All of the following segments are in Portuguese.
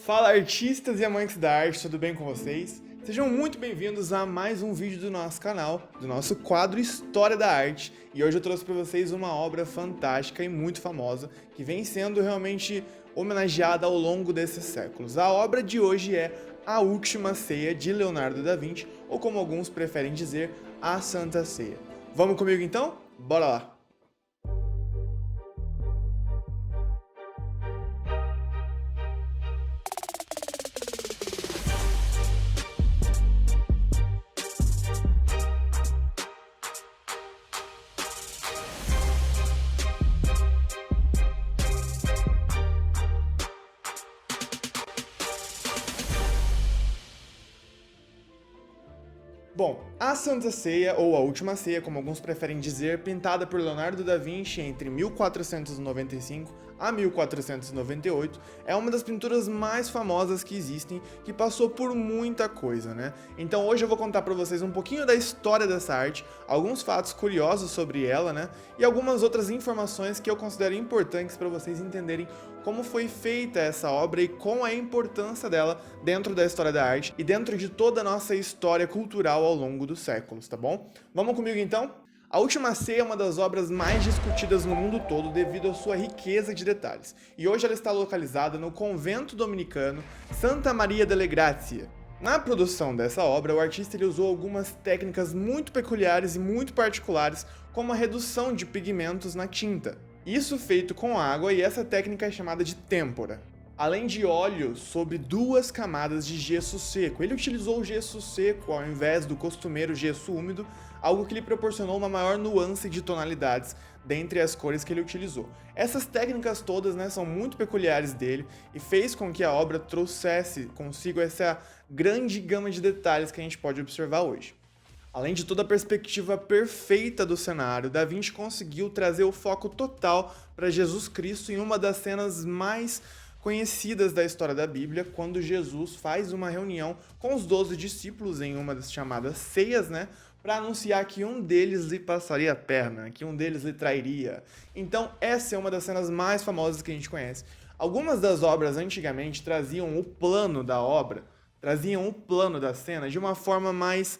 Fala artistas e amantes da arte, tudo bem com vocês? Sejam muito bem-vindos a mais um vídeo do nosso canal, do nosso quadro História da Arte. E hoje eu trouxe para vocês uma obra fantástica e muito famosa, que vem sendo realmente homenageada ao longo desses séculos. A obra de hoje é A Última Ceia, de Leonardo da Vinci, ou como alguns preferem dizer, A Santa Ceia. Vamos comigo então? Bora lá! Bom, a Santa Ceia, ou a Última Ceia, como alguns preferem dizer, pintada por Leonardo da Vinci entre 1495 a 1498, é uma das pinturas mais famosas que existem, que passou por muita coisa, né? Então hoje eu vou contar para vocês um pouquinho da história dessa arte, alguns fatos curiosos sobre ela, né? E algumas outras informações que eu considero importantes para vocês entenderem como foi feita essa obra e qual é a importância dela dentro da história da arte e dentro de toda a nossa história cultural ao longo dos séculos, tá bom? Vamos comigo então? A Última Ceia é uma das obras mais discutidas no mundo todo devido à sua riqueza de detalhes, e hoje ela está localizada no convento dominicano Santa Maria delle Grazie. Na produção dessa obra, o artista ele usou algumas técnicas muito peculiares e muito particulares, como a redução de pigmentos na tinta. Isso feito com água, e essa técnica é chamada de têmpora. Além de óleo sobre duas camadas de gesso seco. Ele utilizou o gesso seco ao invés do costumeiro gesso úmido, algo que lhe proporcionou uma maior nuance de tonalidades dentre as cores que ele utilizou. Essas técnicas todas, né, são muito peculiares dele e fez com que a obra trouxesse consigo essa grande gama de detalhes que a gente pode observar hoje. Além de toda a perspectiva perfeita do cenário, Da Vinci conseguiu trazer o foco total para Jesus Cristo em uma das cenas mais conhecidas da história da Bíblia, quando Jesus faz uma reunião com os 12 discípulos em uma das chamadas ceias, né, para anunciar que um deles lhe passaria a perna, que um deles lhe trairia. Então, essa é uma das cenas mais famosas que a gente conhece. Algumas das obras antigamente traziam o plano da obra, traziam o plano da cena de uma forma mais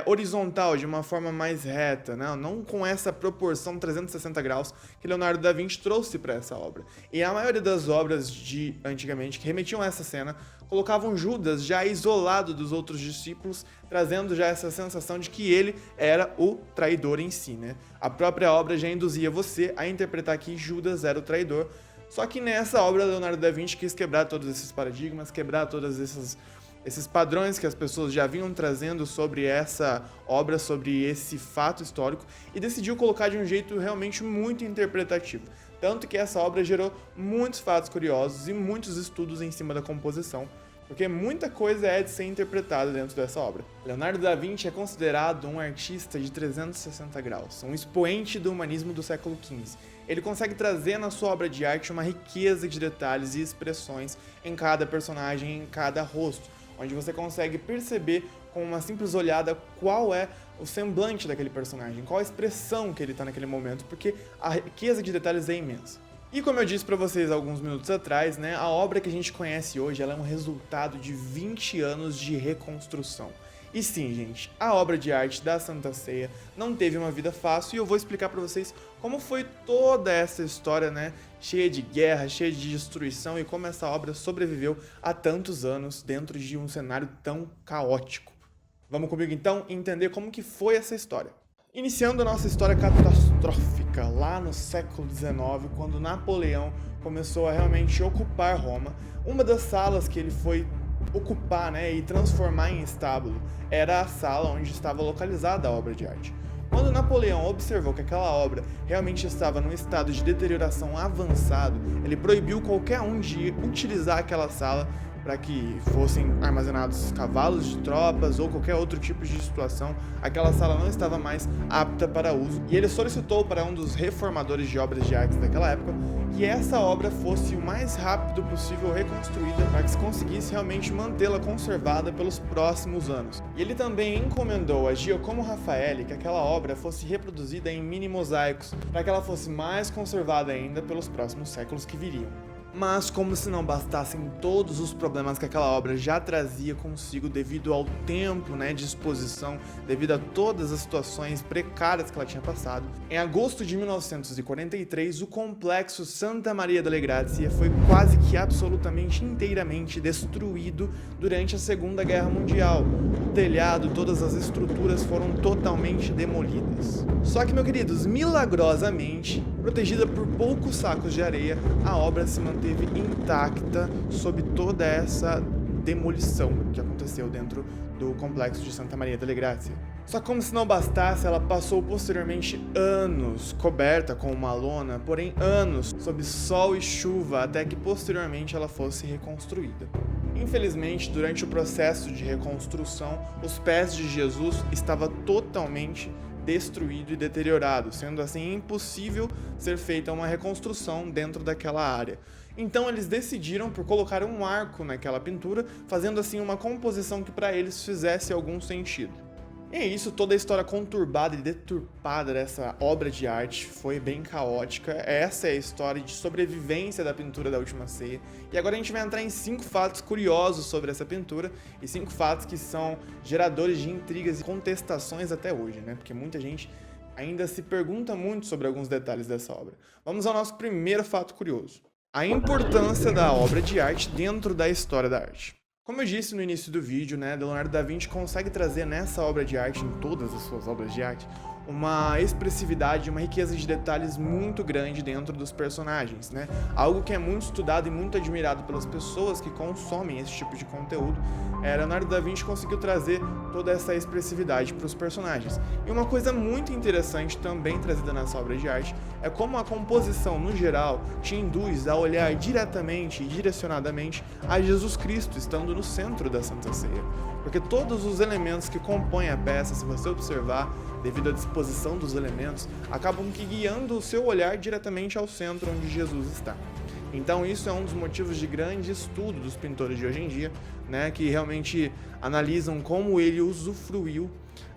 horizontal, de uma forma mais reta, né? Não com essa proporção 360 graus que Leonardo da Vinci trouxe para essa obra. E a maioria das obras de antigamente que remetiam a essa cena colocavam Judas já isolado dos outros discípulos, trazendo já essa sensação de que ele era o traidor em si, né? A própria obra já induzia você a interpretar que Judas era o traidor. Só que nessa obra, Leonardo da Vinci quis quebrar todos esses paradigmas, quebrar todas esses padrões que as pessoas já vinham trazendo sobre essa obra, sobre esse fato histórico, e decidiu colocar de um jeito realmente muito interpretativo. Tanto que essa obra gerou muitos fatos curiosos e muitos estudos em cima da composição, porque muita coisa é de ser interpretada dentro dessa obra. Leonardo da Vinci é considerado um artista de 360 graus, um expoente do humanismo do século XV. Ele consegue trazer na sua obra de arte uma riqueza de detalhes e expressões em cada personagem, em cada rosto, onde você consegue perceber com uma simples olhada qual é o semblante daquele personagem, qual a expressão que ele está naquele momento, porque a riqueza de detalhes é imensa. E como eu disse para vocês alguns minutos atrás, né, a obra que a gente conhece hoje ela é um resultado de 20 anos de reconstrução. E sim, gente, a obra de arte da Santa Ceia não teve uma vida fácil e eu vou explicar para vocês como foi toda essa história, né, cheia de guerra, cheia de destruição e como essa obra sobreviveu há tantos anos dentro de um cenário tão caótico. Vamos comigo então entender como que foi essa história. Iniciando a nossa história catastrófica lá no século XIX, quando Napoleão começou a realmente ocupar Roma, uma das salas que ele foi ocupar, né, e transformar em estábulo era a sala onde estava localizada a obra de arte. Quando Napoleão observou que aquela obra realmente estava num estado de deterioração avançado, ele proibiu qualquer um de utilizar aquela sala para que fossem armazenados cavalos de tropas ou qualquer outro tipo de situação. Aquela sala não estava mais apta para uso e ele solicitou para um dos reformadores de obras de arte daquela época que essa obra fosse o mais rápido possível reconstruída para que se conseguisse realmente mantê-la conservada pelos próximos anos. E ele também encomendou a Giacomo Raffaelli que aquela obra fosse reproduzida em mini mosaicos para que ela fosse mais conservada ainda pelos próximos séculos que viriam. Mas como se não bastassem todos os problemas que aquela obra já trazia consigo devido ao tempo, de exposição, devido a todas as situações precárias que ela tinha passado, em agosto de 1943, o complexo Santa Maria delle Grazie foi quase que absolutamente inteiramente destruído durante a Segunda Guerra Mundial. O telhado, todas as estruturas foram totalmente demolidas. Só que, meus queridos, milagrosamente, protegida por poucos sacos de areia, a obra se manteve intacta sob toda essa demolição que aconteceu dentro do complexo de Santa Maria delle Grazie. Só como se não bastasse, ela passou posteriormente anos coberta com uma lona, porém anos sob sol e chuva, até que posteriormente ela fosse reconstruída. Infelizmente, durante o processo de reconstrução, os pés de Jesus estavam totalmente destruído e deteriorado, sendo assim impossível ser feita uma reconstrução dentro daquela área. Então eles decidiram por colocar um arco naquela pintura, fazendo assim uma composição que para eles fizesse algum sentido. E é isso, toda a história conturbada e deturpada dessa obra de arte foi bem caótica. Essa é a história de sobrevivência da pintura da Última Ceia. E agora a gente vai entrar em 5 fatos curiosos sobre essa pintura e 5 fatos que são geradores de intrigas e contestações até hoje, Porque muita gente ainda se pergunta muito sobre alguns detalhes dessa obra. Vamos ao nosso primeiro fato curioso: a importância da obra de arte dentro da história da arte. Como eu disse no início do vídeo, Leonardo da Vinci consegue trazer nessa obra de arte, em todas as suas obras de arte, uma expressividade, uma riqueza de detalhes muito grande dentro dos personagens, Algo que é muito estudado e muito admirado pelas pessoas que consomem esse tipo de conteúdo. Leonardo da Vinci conseguiu trazer toda essa expressividade para os personagens. E uma coisa muito interessante também trazida nessa obra de arte é como a composição, no geral, te induz a olhar diretamente e direcionadamente a Jesus Cristo, estando no centro da Santa Ceia. Porque todos os elementos que compõem a peça, se você observar, devido à disposição dos elementos, acabam que guiando o seu olhar diretamente ao centro onde Jesus está. Então isso é um dos motivos de grande estudo dos pintores de hoje em dia, que realmente analisam como ele usufruiu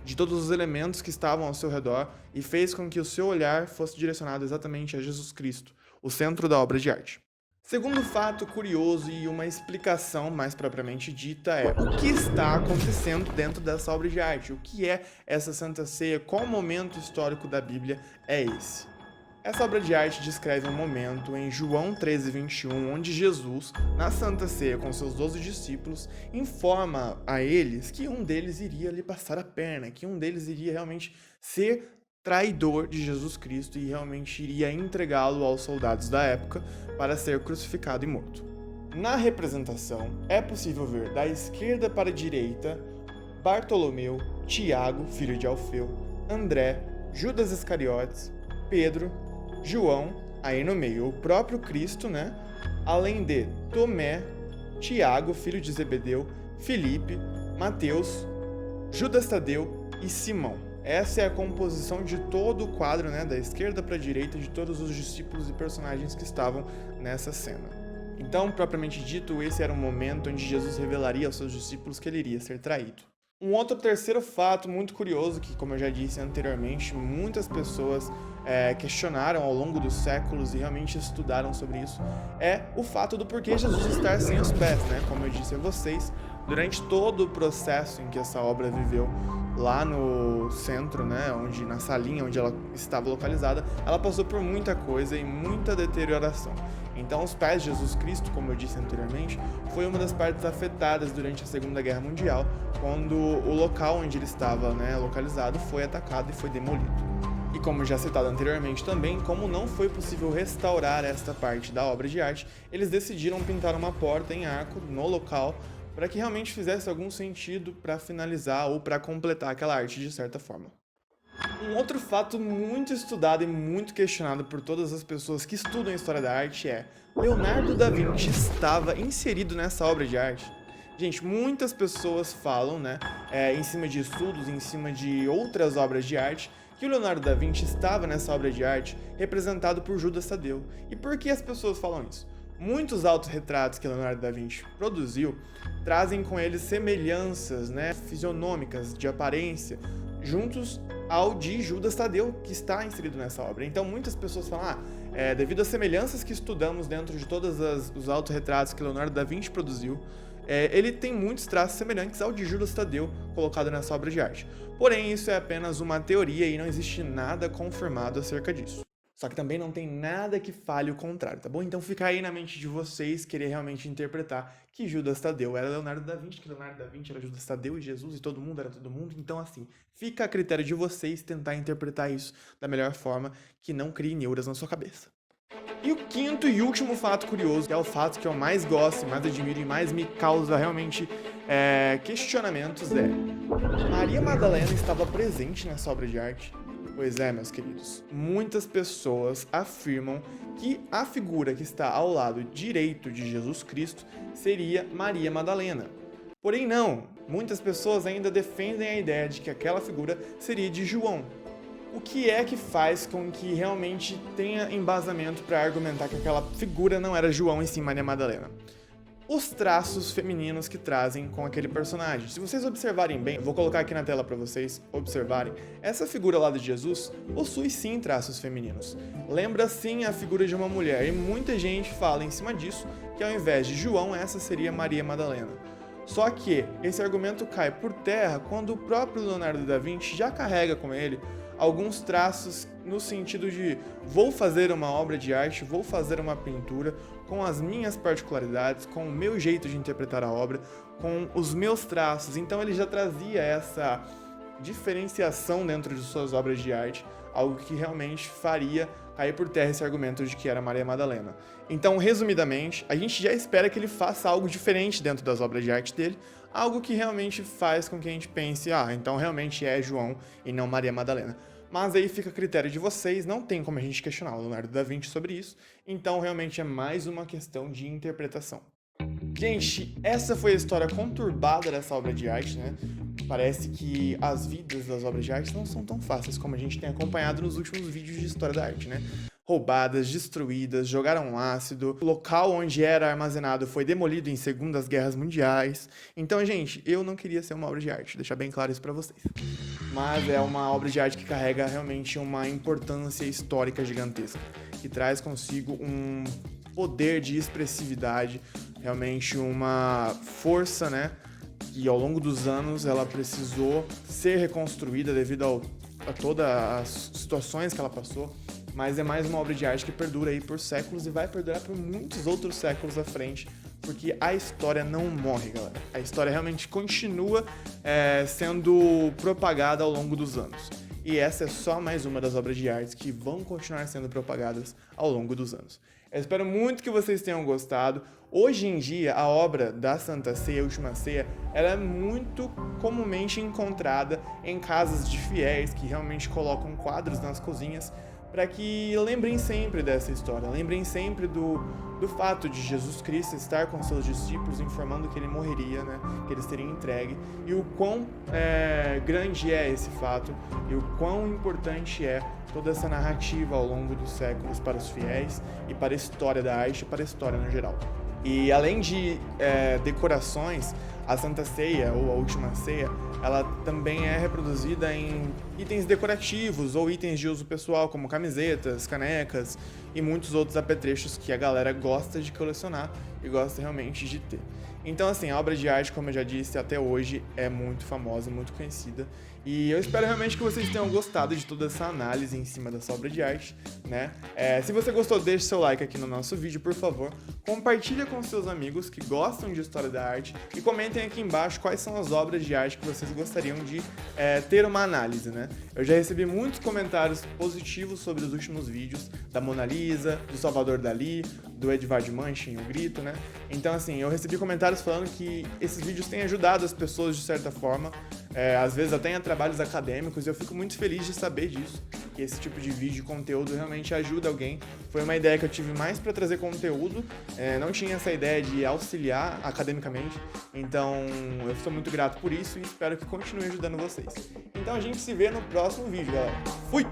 de todos os elementos que estavam ao seu redor e fez com que o seu olhar fosse direcionado exatamente a Jesus Cristo, o centro da obra de arte. Segundo fato curioso e uma explicação mais propriamente dita é o que está acontecendo dentro dessa obra de arte, o que é essa Santa Ceia, qual momento histórico da Bíblia é esse. Essa obra de arte descreve um momento em João 13:21, onde Jesus, na Santa Ceia com seus 12 discípulos, informa a eles que um deles iria lhe passar a perna, que um deles iria realmente ser traidor de Jesus Cristo e realmente iria entregá-lo aos soldados da época para ser crucificado e morto. Na representação, é possível ver da esquerda para a direita Bartolomeu, Tiago, filho de Alfeu, André, Judas Iscariotes, Pedro, João, aí no meio o próprio Cristo, além de Tomé, Tiago, filho de Zebedeu, Filipe, Mateus, Judas Tadeu e Simão. Essa é a composição de todo o quadro, da esquerda para a direita, de todos os discípulos e personagens que estavam nessa cena. Então, propriamente dito, esse era o momento onde Jesus revelaria aos seus discípulos que ele iria ser traído. Um outro terceiro fato muito curioso, que como eu já disse anteriormente, muitas pessoas questionaram ao longo dos séculos e realmente estudaram sobre isso, é o fato do porquê Jesus estar sem os pés, Como eu disse a vocês, durante todo o processo em que essa obra viveu, lá no centro, onde, na salinha onde ela estava localizada, ela passou por muita coisa e muita deterioração. Então, os pés de Jesus Cristo, como eu disse anteriormente, foi uma das partes afetadas durante a Segunda Guerra Mundial, quando o local onde ele estava, localizado foi atacado e foi demolido. E como já citado anteriormente também, como não foi possível restaurar esta parte da obra de arte, eles decidiram pintar uma porta em arco no local para que realmente fizesse algum sentido para finalizar ou para completar aquela arte de certa forma. Um outro fato muito estudado e muito questionado por todas as pessoas que estudam a história da arte é: Leonardo da Vinci estava inserido nessa obra de arte? Gente, muitas pessoas falam, em cima de estudos, em cima de outras obras de arte, que o Leonardo da Vinci estava nessa obra de arte representado por Judas Tadeu. E por que as pessoas falam isso? Muitos autorretratos que Leonardo da Vinci produziu trazem com eles semelhanças, fisionômicas, de aparência, juntos ao de Judas Tadeu, que está inserido nessa obra. Então muitas pessoas falam, devido às semelhanças que estudamos dentro de todos os autorretratos que Leonardo da Vinci produziu, ele tem muitos traços semelhantes ao de Judas Tadeu colocado nessa obra de arte. Porém, isso é apenas uma teoria e não existe nada confirmado acerca disso. Só que também não tem nada que fale o contrário, tá bom? Então fica aí na mente de vocês querer realmente interpretar que Judas Tadeu era Leonardo da Vinci, que Leonardo da Vinci era Judas Tadeu e Jesus e todo mundo era todo mundo. Então assim, fica a critério de vocês tentar interpretar isso da melhor forma, que não crie neuras na sua cabeça. E o quinto e último fato curioso, que é o fato que eu mais gosto, mais admiro e mais me causa realmente questionamentos, Maria Madalena estava presente nessa obra de arte? Pois é, meus queridos, muitas pessoas afirmam que a figura que está ao lado direito de Jesus Cristo seria Maria Madalena. Porém não, muitas pessoas ainda defendem a ideia de que aquela figura seria de João. O que é que faz com que realmente tenha embasamento para argumentar que aquela figura não era João e sim Maria Madalena? Os traços femininos que trazem com aquele personagem. Se vocês observarem bem, vou colocar aqui na tela para vocês observarem, essa figura lá de Jesus possui sim traços femininos. Lembra sim a figura de uma mulher e muita gente fala em cima disso que ao invés de João, essa seria Maria Madalena. Só que esse argumento cai por terra quando o próprio Leonardo da Vinci já carrega com ele alguns traços no sentido de vou fazer uma obra de arte, vou fazer uma pintura com as minhas particularidades, com o meu jeito de interpretar a obra, com os meus traços. Então ele já trazia essa diferenciação dentro de suas obras de arte, algo que realmente faria cair por terra esse argumento de que era Maria Madalena. Então, resumidamente, a gente já espera que ele faça algo diferente dentro das obras de arte dele, algo que realmente faz com que a gente pense, então realmente é João e não Maria Madalena. Mas aí fica a critério de vocês, não tem como a gente questionar o Leonardo da Vinci sobre isso, então realmente é mais uma questão de interpretação. Gente, essa foi a história conturbada dessa obra de arte, né? Parece que as vidas das obras de arte não são tão fáceis como a gente tem acompanhado nos últimos vídeos de história da arte, né? Roubadas, destruídas, jogaram ácido, o local onde era armazenado foi demolido em Segundas Guerras Mundiais. Então, gente, eu não queria ser uma obra de arte, deixar bem claro isso pra vocês. Mas é uma obra de arte que carrega realmente uma importância histórica gigantesca, que traz consigo um poder de expressividade, realmente uma força, né? E ao longo dos anos ela precisou ser reconstruída devido a todas as situações que ela passou. Mas é mais uma obra de arte que perdura aí por séculos e vai perdurar por muitos outros séculos à frente, porque a história não morre, galera. A história realmente continua sendo propagada ao longo dos anos. E essa é só mais uma das obras de arte que vão continuar sendo propagadas ao longo dos anos. Eu espero muito que vocês tenham gostado. Hoje em dia, a obra da Santa Ceia, a Última Ceia, ela é muito comumente encontrada em casas de fiéis que realmente colocam quadros nas cozinhas para que lembrem sempre dessa história, lembrem sempre do fato de Jesus Cristo estar com seus discípulos informando que ele morreria, né, que eles teriam entregue, e o quão grande é esse fato, e o quão importante é toda essa narrativa ao longo dos séculos para os fiéis e para a história da arte e para a história no geral. E além de decorações, a Santa Ceia, ou a Última Ceia, ela também é reproduzida em itens decorativos ou itens de uso pessoal, como camisetas, canecas e muitos outros apetrechos que a galera gosta de colecionar e gosta realmente de ter. Então, assim, a obra de arte, como eu já disse, até hoje é muito famosa, muito conhecida. E eu espero realmente que vocês tenham gostado de toda essa análise em cima dessa obra de arte, né? Se você gostou, deixe seu like aqui no nosso vídeo, por favor. Compartilha com seus amigos que gostam de história da arte e comentem aqui embaixo quais são as obras de arte que vocês gostariam de ter uma análise, né? Eu já recebi muitos comentários positivos sobre os últimos vídeos da Mona Lisa, do Salvador Dalí, do Edvard Munch, O Grito, né? Então, assim, eu recebi comentários falando que esses vídeos têm ajudado as pessoas de certa forma, às vezes até em trabalhos acadêmicos, e eu fico muito feliz de saber disso, que esse tipo de vídeo e conteúdo realmente ajuda alguém. Foi uma ideia que eu tive mais para trazer conteúdo, não tinha essa ideia de auxiliar academicamente, então eu estou muito grato por isso e espero que continue ajudando vocês. Então a gente se vê no próximo vídeo, galera. Fui!